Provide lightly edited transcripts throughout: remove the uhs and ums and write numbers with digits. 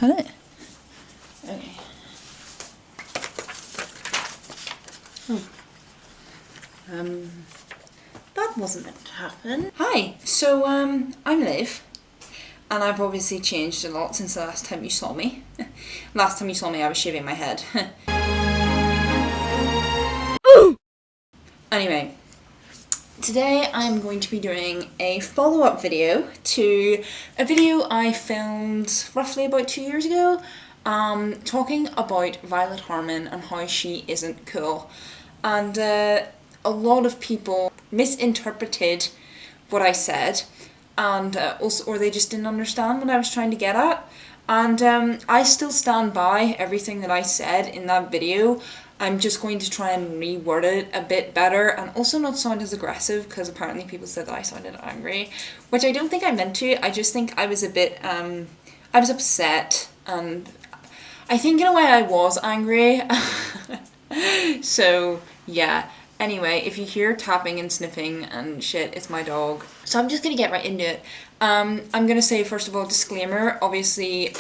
cut it. Okay. That wasn't meant to happen. Hi, so I'm Liv, and I've obviously changed a lot since the last time you saw me. Last time you saw me I was shaving my head. Anyway, today I'm going to be doing a follow-up video to a video I filmed roughly about 2 years ago, talking about Violet Harmon and how she isn't cool. And a lot of people misinterpreted what I said, and or they just didn't understand what I was trying to get at. And I still stand by everything that I said in that video. I'm just going to try and reword it a bit better and also not sound as aggressive, because apparently people said that I sounded angry, which I don't think I meant to. I just think I was a bit, I was upset, and I think in a way I was angry. So yeah. Anyway, if you hear tapping and sniffing and shit, it's my dog. So I'm just gonna get right into it. I'm gonna say, first of all, disclaimer, obviously,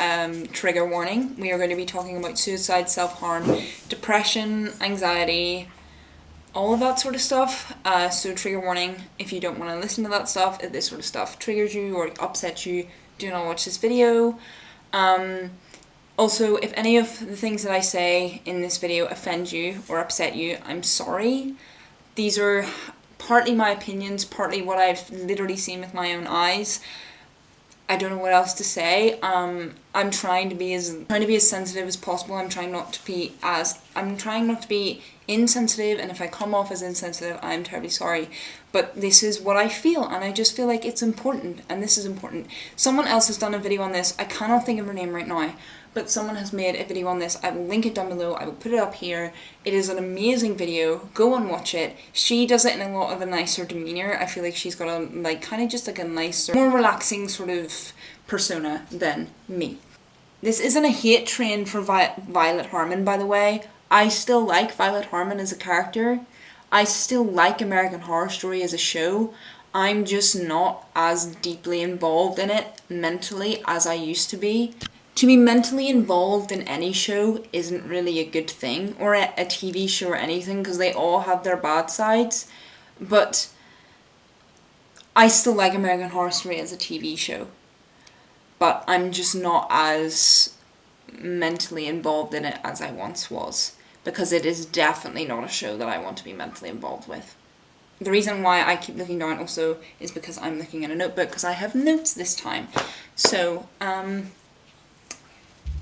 trigger warning. We are going to be talking about suicide, self-harm, depression, anxiety, all of that sort of stuff. So trigger warning, if you don't want to listen to that stuff, if this sort of stuff triggers you or upsets you, do not watch this video. Also, if any of the things that I say in this video offend you or upset you, I'm sorry. These are partly my opinions, partly what I've literally seen with my own eyes. I don't know what else to say. I'm trying to be as sensitive as possible. I'm trying not to be insensitive, and if I come off as insensitive, I'm terribly sorry. But this is what I feel, and I just feel like it's important, and this is important. Someone else has done a video on this. I cannot think of her name right now, but someone has made a video on this. I will link it down below. I will put it up here. It is an amazing video. Go and watch it. She does it in a lot of a nicer demeanor. I feel like she's got a, like, kind of just like a nicer, more relaxing sort of persona than me. This isn't a hate train for Violet Harmon, by the way. I still like Violet Harmon as a character. I still like American Horror Story as a show. I'm just not as deeply involved in it mentally as I used to be. To be mentally involved in any show isn't really a good thing, or a TV show or anything, because they all have their bad sides. But I still like American Horror Story as a TV show. But I'm just not as mentally involved in it as I once was, because it is definitely not a show that I want to be mentally involved with. The reason why I keep looking down also is because I'm looking at a notebook, because I have notes this time. So,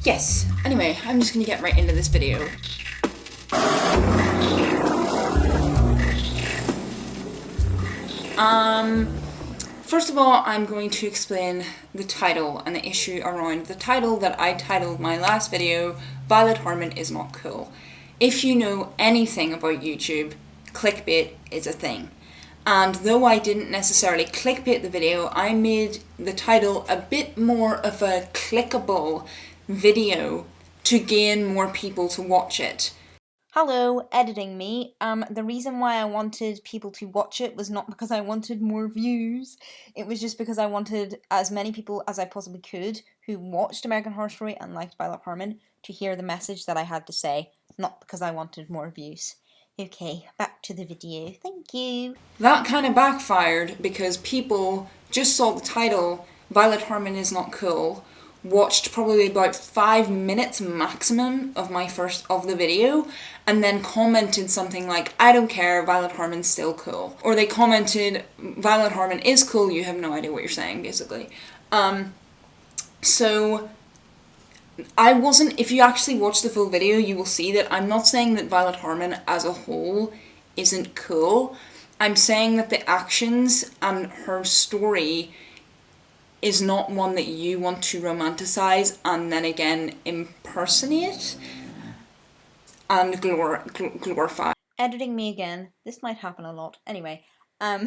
yes. Anyway, I'm just going to get right into this video. First of all, I'm going to explain the title and the issue around the title that I titled my last video, Violet Harmon is not cool. If you know anything about YouTube, clickbait is a thing. And though I didn't necessarily clickbait the video, I made the title a bit more of a clickable video to gain more people to watch it. Hello, editing me. The reason why I wanted people to watch it was not because I wanted more views. It was just because I wanted as many people as I possibly could who watched American Horror Story and liked Violet Harmon to hear the message that I had to say, not because I wanted more views. Okay, back to the video. Thank you. That kind of backfired because people just saw the title, Violet Harmon is not cool, watched probably about 5 minutes maximum of the video, and then commented something like, I don't care, Violet Harmon's still cool. Or they commented, Violet Harmon is cool, you have no idea what you're saying, basically. So I wasn't, if you actually watch the full video, you will see that I'm not saying that Violet Harmon as a whole isn't cool. I'm saying that the actions and her story is not one that you want to romanticize and then again impersonate and glorify. Editing me again. This might happen a lot. Anyway, I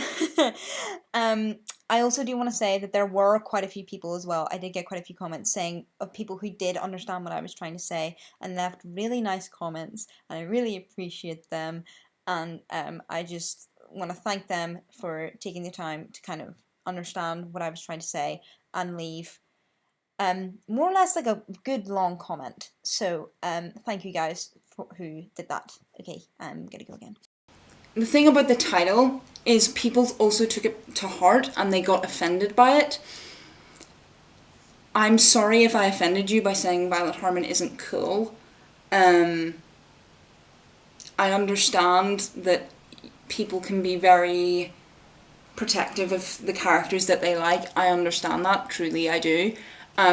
also do want to say that there were quite a few people as well. I did get quite a few comments saying of people who did understand what I was trying to say and left really nice comments, and I really appreciate them. And I just want to thank them for taking the time to kind of understand what I was trying to say and leave more or less like a good long comment. So thank you guys for who did that. Okay, I'm gonna go again. The thing about the title is people also took it to heart and they got offended by it. I'm sorry if I offended you by saying Violet Harmon isn't cool. I understand that people can be very protective of the characters that they like. I understand that, truly I do.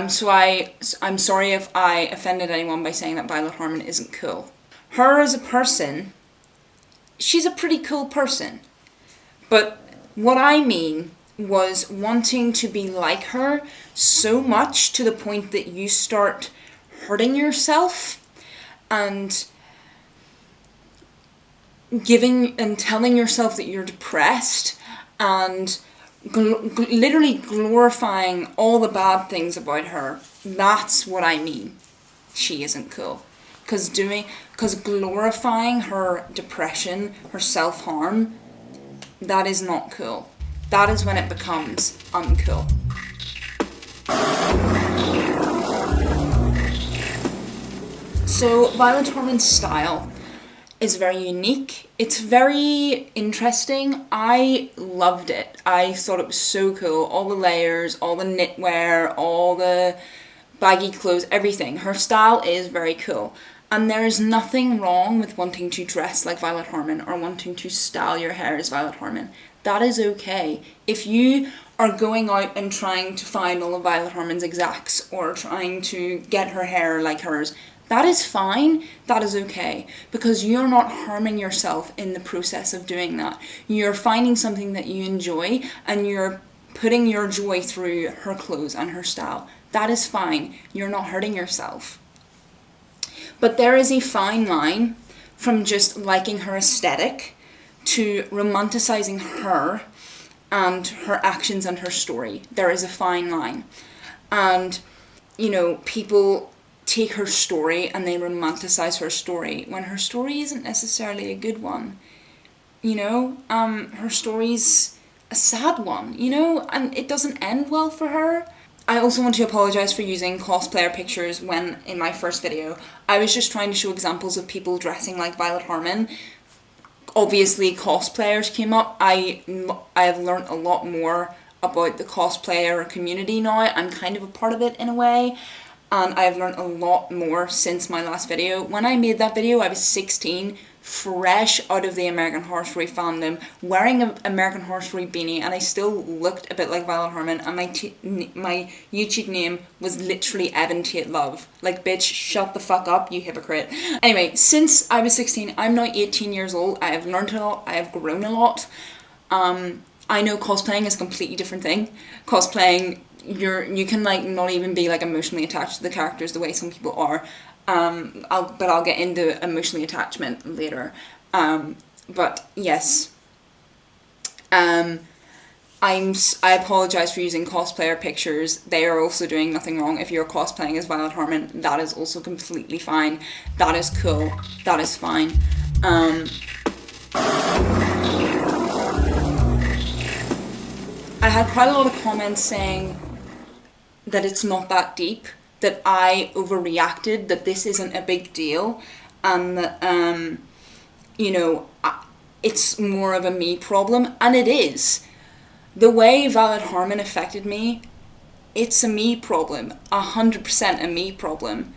So I'm sorry if I offended anyone by saying that Violet Harmon isn't cool. Her as a person, she's a pretty cool person. But what I mean was wanting to be like her so much to the point that you start hurting yourself and giving and telling yourself that you're depressed and literally glorifying all the bad things about her. That's what I mean. She isn't cool. Because glorifying her depression, her self-harm, that is not cool. That is when it becomes uncool. So Violet Harmon's style is very unique. It's very interesting. I loved it. I thought it was so cool. All the layers, all the knitwear, all the baggy clothes, everything. Her style is very cool. And there is nothing wrong with wanting to dress like Violet Harmon or wanting to style your hair as Violet Harmon. That is okay. If you are going out and trying to find all of Violet Harmon's exacts or trying to get her hair like hers, that is fine, that is okay, because you're not harming yourself in the process of doing that. You're finding something that you enjoy and you're putting your joy through her clothes and her style. That is fine, you're not hurting yourself. But there is a fine line from just liking her aesthetic to romanticizing her and her actions and her story. There is a fine line. And, you know, people take her story and they romanticize her story when her story isn't necessarily a good one. You know, her story's a sad one, you know, and it doesn't end well for her. I also want to apologise for using cosplayer pictures when, in my first video, I was just trying to show examples of people dressing like Violet Harmon. Obviously, cosplayers came up. I have learned a lot more about the cosplayer community now. I'm kind of a part of it in a way. And I've learned a lot more since my last video. When I made that video, I was 16, fresh out of the American Horror Story fandom, wearing an American Horror Story beanie, and I still looked a bit like Violet Harmon, and my YouTube name was literally Evan Tate Love. Like, bitch, shut the fuck up, you hypocrite. Anyway, since I was 16, I'm now 18 years old. I have learned a lot, I have grown a lot. I know cosplaying is a completely different thing. Cosplaying, you can like not even be like emotionally attached to the characters the way some people are. I'll get into emotionally attachment later. But yes, I apologise for using cosplayer pictures. They are also doing nothing wrong. If you're cosplaying as Violet Harmon, that is also completely fine. That is cool. That is fine. I had quite a lot of comments saying that it's not that deep, that I overreacted, that this isn't a big deal, and that, you know, it's more of a me problem, and it is. The way Violet Harmon affected me, it's a me problem, 100% a me problem.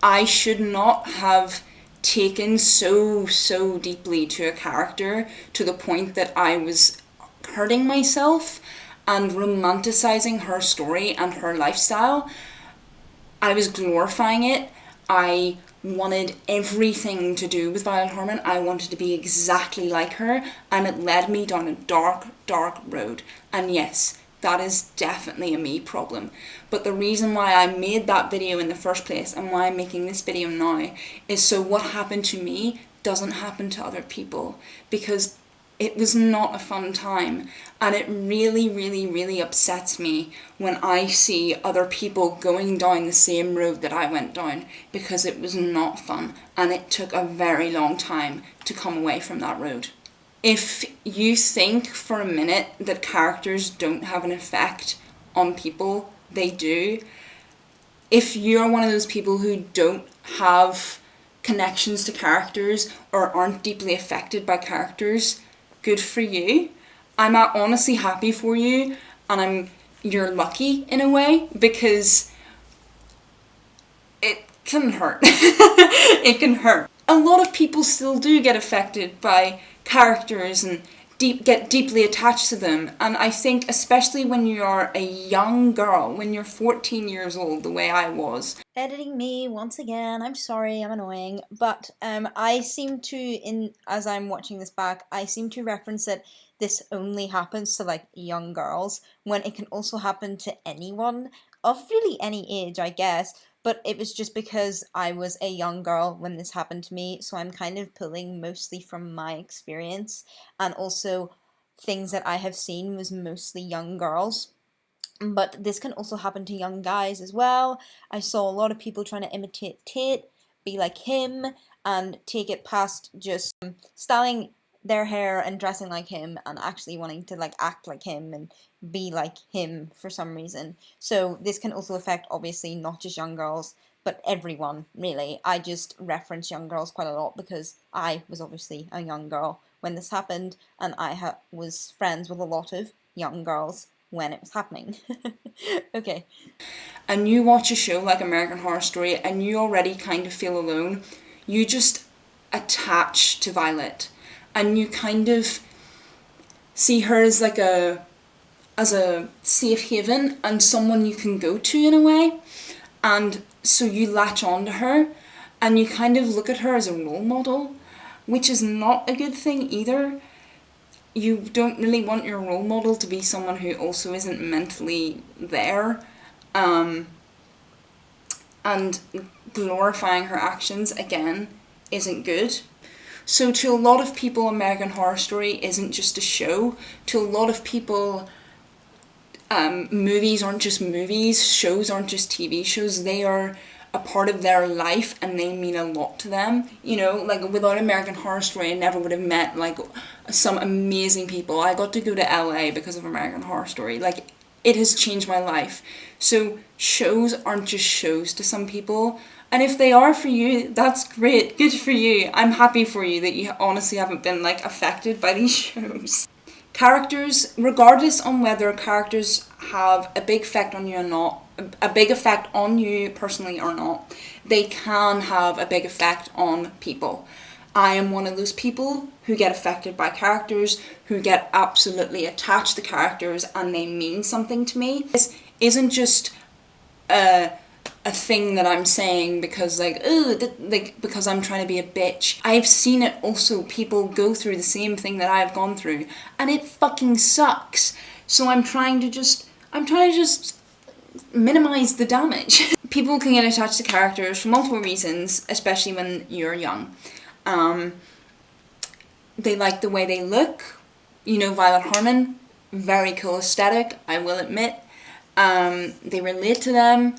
I should not have taken so deeply to a character to the point that I was hurting myself and romanticizing her story and her lifestyle. I was glorifying it. I wanted everything to do with Violet Harmon. I wanted to be exactly like her, and it led me down a dark road. And yes, that is definitely a me problem. But the reason why I made that video in the first place and why I'm making this video now is so what happened to me doesn't happen to other people, because it was not a fun time, and it really upsets me when I see other people going down the same road that I went down, because it was not fun, and it took a very long time to come away from that road. If you think for a minute that characters don't have an effect on people, they do. If you're one of those people who don't have connections to characters or aren't deeply affected by characters, good for you. I'm honestly happy for you, and you're lucky in a way, because it can hurt. It can hurt. A lot of people still do get affected by characters and get deeply attached to them, and I think especially when you're a young girl, when you're 14 years old, the way I was. Editing me once again. I'm sorry, I'm annoying, but I seem to, in as I'm watching this back, I seem to reference that this only happens to like young girls, when it can also happen to anyone of really any age, I guess. But it was just because I was a young girl when this happened to me, so I'm kind of pulling mostly from my experience, and also things that I have seen was mostly young girls. But this can also happen to young guys as well. I saw a lot of people trying to imitate Tate, be like him, and take it past just styling their hair and dressing like him and actually wanting to like act like him and be like him for some reason. So this can also affect obviously not just young girls, but everyone really. I just reference young girls quite a lot because I was obviously a young girl when this happened, and I was friends with a lot of young girls when it was happening. Okay. And you watch a show like American Horror Story and you already kind of feel alone, you just attach to Violet, and you kind of see her as like a safe haven and someone you can go to in a way, and so you latch on to her and you kind of look at her as a role model, which is not a good thing either. You don't really want your role model to be someone who also isn't mentally there, and glorifying her actions again isn't good. So to a lot of people, American Horror Story isn't just a show. To a lot of people, movies aren't just movies, shows aren't just TV shows, they are a part of their life and they mean a lot to them. You know, like without American Horror Story, I never would have met like some amazing people. I got to go to LA because of American Horror Story. Like, it has changed my life. So shows aren't just shows to some people. And if they are for you, that's great. Good for you. I'm happy for you that you honestly haven't been like affected by these shows. Characters, regardless on whether characters have a big effect on you or not, a big effect on you personally or not, they can have a big effect on people. I am one of those people who get affected by characters, who get absolutely attached to characters and they mean something to me. This isn't just a thing that I'm saying because because I'm trying to be a bitch. I've seen it also, people go through the same thing that I've gone through and it fucking sucks. So I'm trying to just minimize the damage. People can get attached to characters for multiple reasons, especially when you're young. They like the way they look. You know, Violet Harmon, very cool aesthetic, I will admit. They relate to them.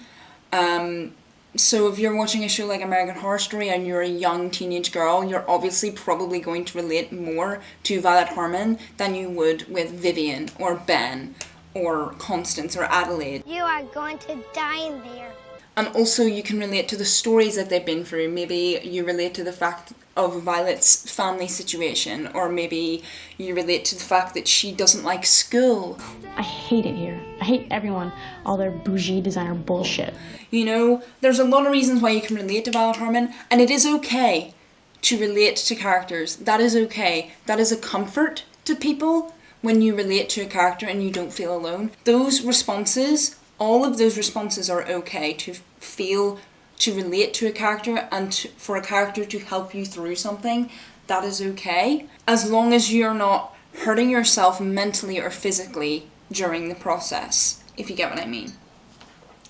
So if you're watching a show like American Horror Story and you're a young teenage girl, you're obviously probably going to relate more to Violet Harmon than you would with Vivian or Ben or Constance or Adelaide. You are going to die in there. And also you can relate to the stories that they've been through. Maybe you relate to the fact of Violet's family situation, or maybe you relate to the fact that she doesn't like school. I hate it here. I hate everyone, all their bougie designer bullshit. You know, there's a lot of reasons why you can relate to Violet Harmon, and it is okay to relate to characters. That is okay. That is a comfort to people when you relate to a character and you don't feel alone. Those responses, all of those responses are okay to feel, to relate to a character and for a character to help you through something. That is okay. As long as you're not hurting yourself mentally or physically during the process, if you get what I mean.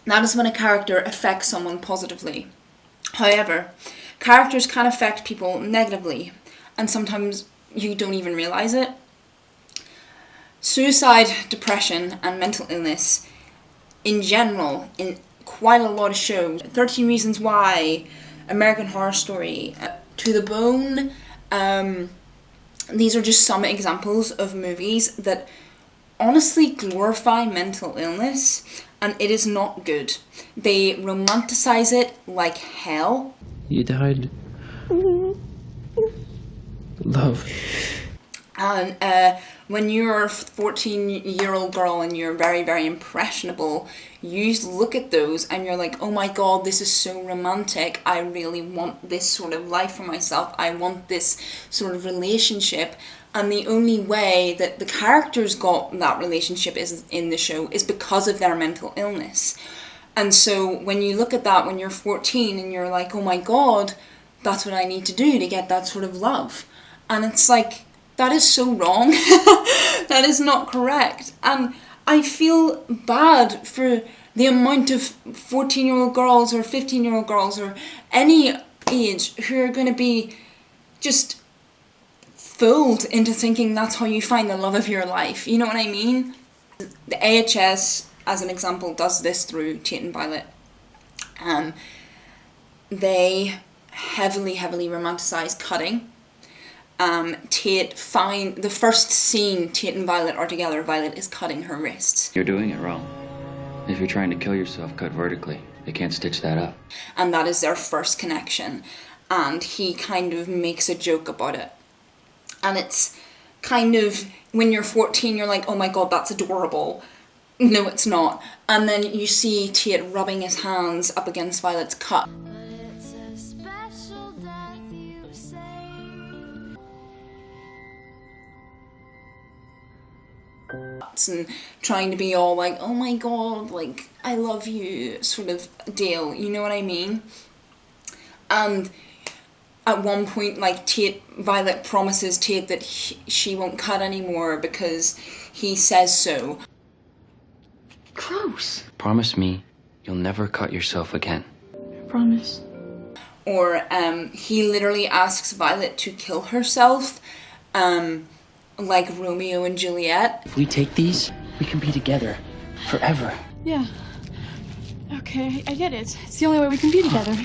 That is when a character affects someone positively. However, characters can affect people negatively, and sometimes you don't even realise it. Suicide, depression, and mental illness in general, in quite a lot of shows, 13 Reasons Why, American Horror Story, To the Bone, these are just some examples of movies that honestly glorify mental illness, and it is not good. They romanticize it like hell. You died. Love. And when you're a 14-year-old girl and you're very, very impressionable, you look at those and you're like, oh my god, this is so romantic. I really want this sort of life for myself. I want this sort of relationship. And the only way that the characters got that relationship is in the show is because of their mental illness. And so when you look at that when you're 14 and you're like, oh my god, that's what I need to do to get that sort of love. And it's like, that is so wrong. That is not correct. And I feel bad for the amount of 14-year-old girls or 15-year-old girls or any age who are going to be just fooled into thinking that's how you find the love of your life. You know what I mean? The AHS, as an example, does this through Tate and Violet. They heavily romanticize cutting. The first scene Tate and Violet are together, Violet is cutting her wrists. You're doing it wrong. If you're trying to kill yourself, cut vertically. They can't stitch that up. And that is their first connection. And he kind of makes a joke about it. And it's kind of, when you're 14, you're like, oh my god, that's adorable. No, it's not. And then you see Tate rubbing his hands up against Violet's cut. And trying to be all like, oh my god, like, I love you sort of deal, you know what I mean? And at one point, like, Violet promises Tate that she won't cut anymore because he says so. Gross. Promise me you'll never cut yourself again. Promise. Or he literally asks Violet to kill herself, like Romeo and Juliet. If we take these, we can be together forever. Yeah. Okay, I get it. It's the only way we can be together.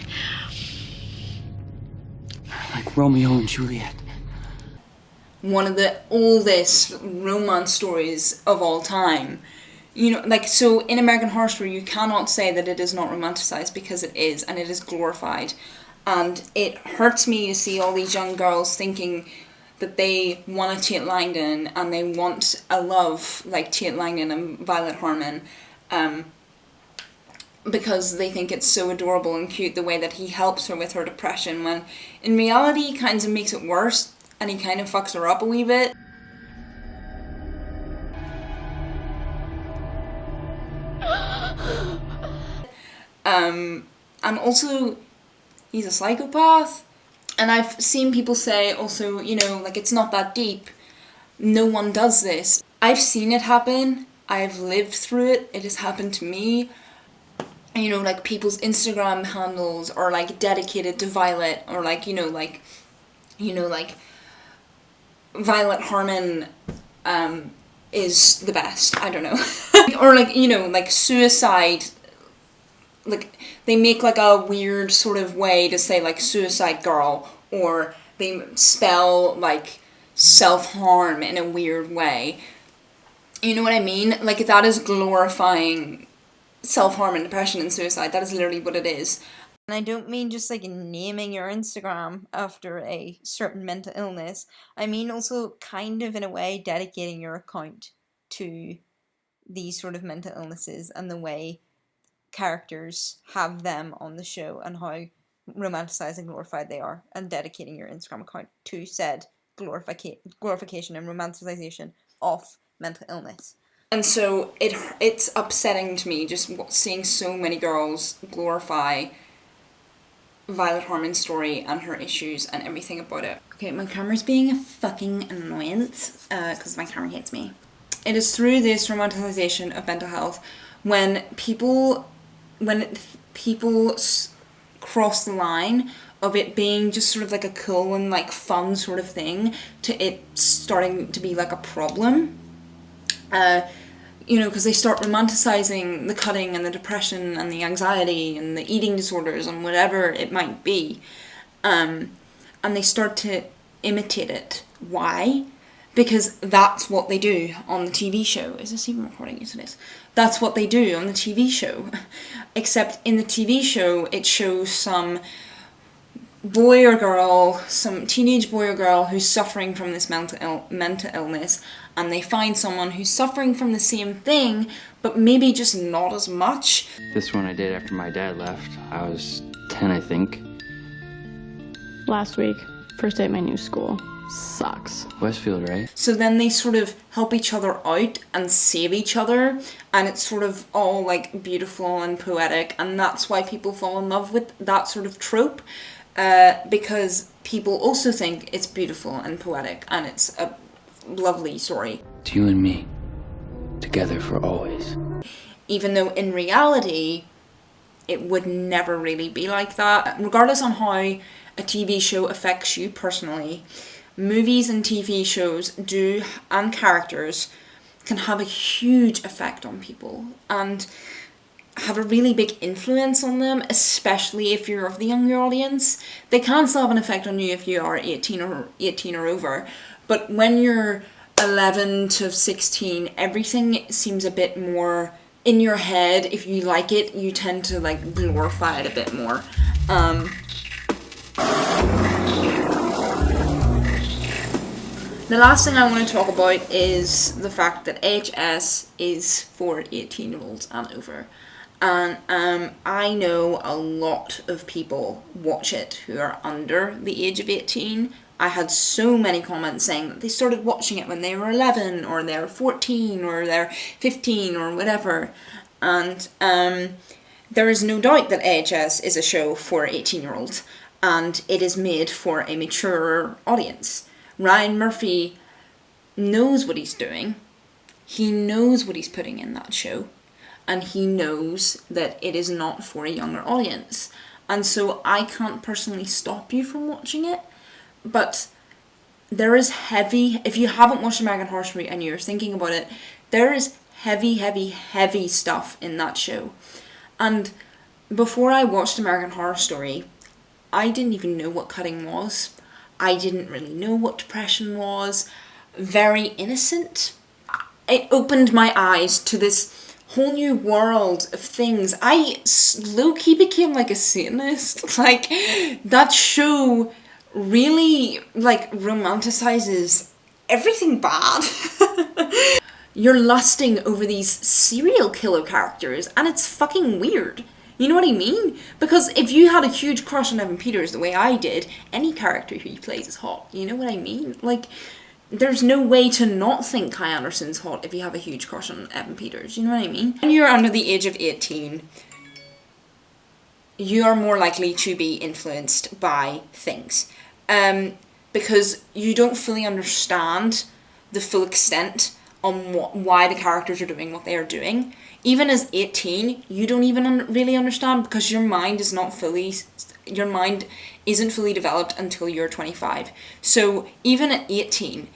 Like Romeo and Juliet. One of the oldest romance stories of all time. You know, like, so in American Horror Story, you cannot say that it is not romanticized, because it is, and it is glorified. And it hurts me to see all these young girls thinking that they want a Tate Langdon and they want a love like Tate Langdon and Violet Harmon, because they think it's so adorable and cute the way that he helps her with her depression, when in reality he kind of makes it worse and he kind of fucks her up a wee bit. And also, he's a psychopath. And I've seen people say also, you know, like, it's not that deep. No one does this. I've seen it happen. I've lived through it. It has happened to me. You know, like, people's Instagram handles are, like, dedicated to Violet, or, like, like Violet Harmon is the best. I don't know. Or, like, like, suicide. Like, they make, like, a weird sort of way to say, like, suicide girl, or they spell, like, self-harm in a weird way. You know what I mean? Like, that is glorifying self-harm and depression and suicide. That is literally what it is. And I don't mean just, like, naming your Instagram after a certain mental illness. I mean also kind of, in a way, dedicating your account to these sort of mental illnesses and the way characters have them on the show and how romanticized and glorified they are, and dedicating your Instagram account to said glorification and romanticization of mental illness. And so it's upsetting to me just seeing so many girls glorify Violet Harmon's story and her issues and everything about it. Okay, my camera's being a fucking annoyance because my camera hates me. It is through this romanticization of mental health when people cross the line of it being just sort of like a cool and like fun sort of thing to it starting to be like a problem. Because they start romanticizing the cutting and the depression and the anxiety and the eating disorders and whatever it might be. And they start to imitate it. Why? because that's what they do on the TV show. Is this even recording? Yes, it is. That's what they do on the TV show. Except in the TV show, it shows some boy or girl, some teenage boy or girl who's suffering from this mental illness, and they find someone who's suffering from the same thing, but maybe just not as much. This one I did after my dad left. I was 10, I think. Last week, first day at my new school. Sucks. Westfield, right? So then they sort of help each other out and save each other, and it's sort of all like beautiful and poetic, and that's why people fall in love with that sort of trope, because people also think it's beautiful and poetic, and it's a lovely story. It's you and me, together for always. Even though in reality, it would never really be like that. Regardless on how a TV show affects you personally, movies and TV shows do, and characters, can have a huge effect on people and have a really big influence on them, especially if you're of the younger audience. They can still have an effect on you if you are 18 or over, but when you're 11 to 16, everything seems a bit more in your head. If you like it, you tend to like glorify it a bit more. The last thing I want to talk about is the fact that AHS is for 18-year-olds and over. And I know a lot of people watch it who are under the age of 18. I had so many comments saying that they started watching it when they were 11, or they were 14, or they're 15, or whatever. And there is no doubt that AHS is a show for 18-year-olds, and it is made for a mature audience. Ryan Murphy knows what he's doing. He knows what he's putting in that show. And he knows that it is not for a younger audience. And so I can't personally stop you from watching it. But there is heavy, if you haven't watched American Horror Story and you're thinking about it, there is heavy stuff in that show. And before I watched American Horror Story, I didn't even know what cutting was. I didn't really know what depression was. Very innocent. It opened my eyes to this whole new world of things. I low-key became like a Satanist. Like, that show really like romanticizes everything bad. You're lusting over these serial killer characters, and it's fucking weird. You know what I mean? Because if you had a huge crush on Evan Peters the way I did, any character who he plays is hot. You know what I mean? Like, there's no way to not think Kai Anderson's hot if you have a huge crush on Evan Peters. You know what I mean? When you're under the age of 18, you are more likely to be influenced by things. Because you don't fully understand the full extent on why the characters are doing what they are doing. Even as 18, you don't even really understand, because your mind is not fully, your mind isn't fully developed until you're 25. So even at 18,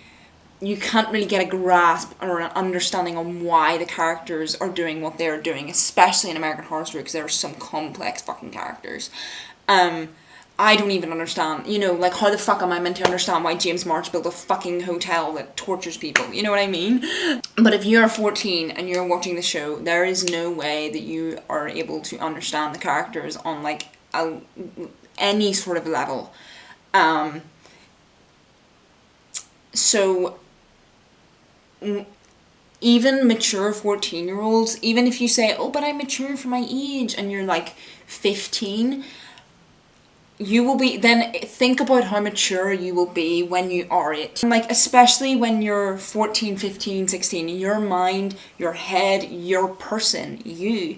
you can't really get a grasp or an understanding on why the characters are doing what they're doing, especially in American Horror Story, because there are some complex fucking characters. I don't even understand, you know, like, how the fuck am I meant to understand why James March built a fucking hotel that tortures people, you know what I mean? But if you're 14 and you're watching the show, there is no way that you are able to understand the characters on, like, any sort of level. So, even mature 14-year-olds, even if you say, oh, but I'm mature for my age, and you're, like, 15... you will be, then think about how mature you will be when you are 18. Like, especially when you're 14, 15, 16, your mind, your head, your person, you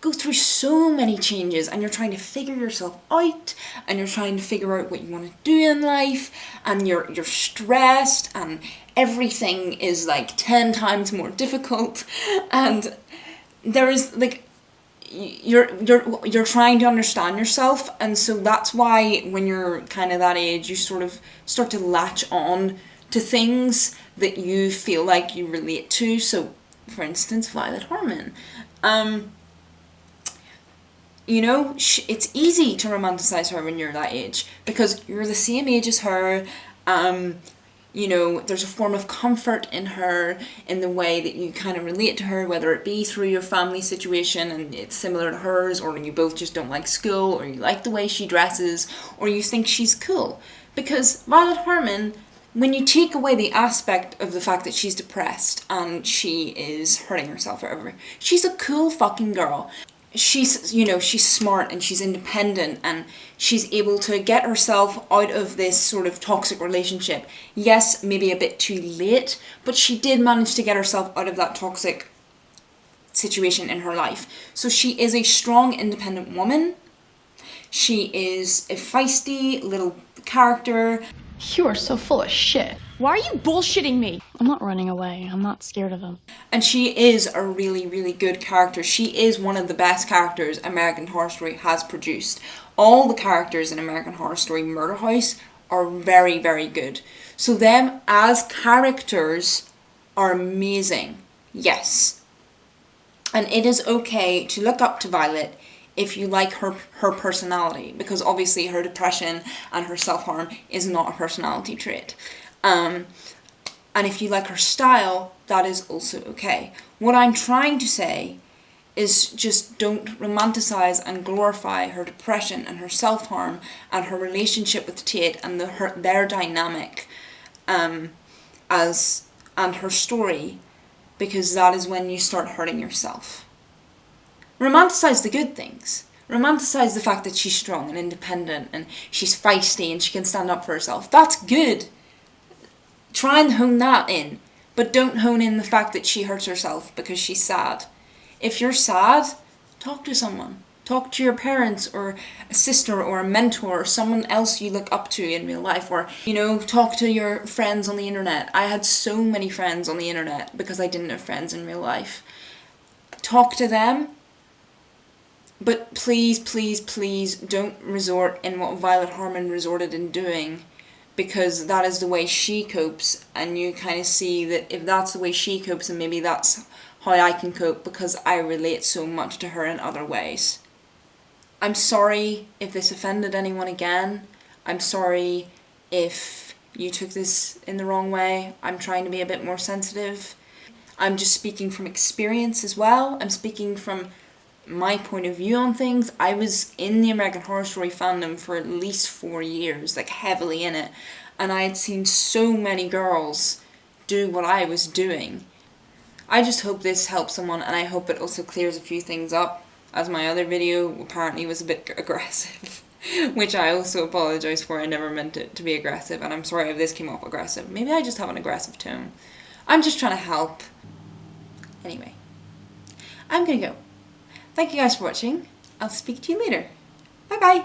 go through so many changes, and you're trying to figure yourself out, and you're trying to figure out what you want to do in life, and you're stressed, and everything is like 10 times more difficult, and there is like, you're trying to understand yourself, and so that's why when you're kind of that age, you sort of start to latch on to things that you feel like you relate to. So, for instance, Violet Harmon. You know, it's easy to romanticize her when you're that age, because you're the same age as her. You know, there's a form of comfort in her, in the way that you kind of relate to her, whether it be through your family situation and it's similar to hers, or you both just don't like school, or you like the way she dresses, or you think she's cool. Because Violet Harmon, when you take away the aspect of the fact that she's depressed and she is hurting herself or whatever, she's a cool fucking girl. She's, you know, she's smart and she's independent and she's able to get herself out of this sort of toxic relationship. Yes, maybe a bit too late, but she did manage to get herself out of that toxic situation in her life. So she is a strong, independent woman. She is a feisty little character. You are so full of shit. Why are you bullshitting me? I'm not running away. I'm not scared of him. And she is a really, really good character. She is one of the best characters American Horror Story has produced. All the characters in American Horror Story Murder House are very, very good. So them as characters are amazing. Yes. And it is okay to look up to Violet if you like her personality, because obviously her depression and her self-harm is not a personality trait. And if you like her style, that is also okay. What I'm trying to say is just don't romanticize and glorify her depression and her self-harm and her relationship with Tate and their dynamic and her story, because that is when you start hurting yourself. Romanticize the good things. Romanticize the fact that she's strong and independent and she's feisty and she can stand up for herself. That's good. Try and hone that in, but don't hone in the fact that she hurts herself because she's sad. If you're sad, talk to someone. Talk to your parents or a sister or a mentor or someone else you look up to in real life, or, you know, talk to your friends on the internet. I had so many friends on the internet because I didn't have friends in real life. Talk to them. But please, please, please don't resort in what Violet Harmon resorted in doing, because that is the way she copes, and you kind of see that if that's the way she copes, then maybe that's how I can cope, because I relate so much to her in other ways. I'm sorry if this offended anyone again. I'm sorry if you took this in the wrong way. I'm trying to be a bit more sensitive. I'm just speaking from experience as well. I'm speaking from my point of view on things. I was in the American Horror Story fandom for at least 4 years, like heavily in it, and I had seen so many girls do what I was doing. I just hope this helps someone, and I hope it also clears a few things up, as my other video apparently was a bit aggressive, which I also apologise for. I never meant it to be aggressive, and I'm sorry if this came off aggressive. Maybe I just have an aggressive tone. I'm just trying to help. Anyway, I'm gonna go. Thank you guys for watching. I'll speak to you later. Bye bye!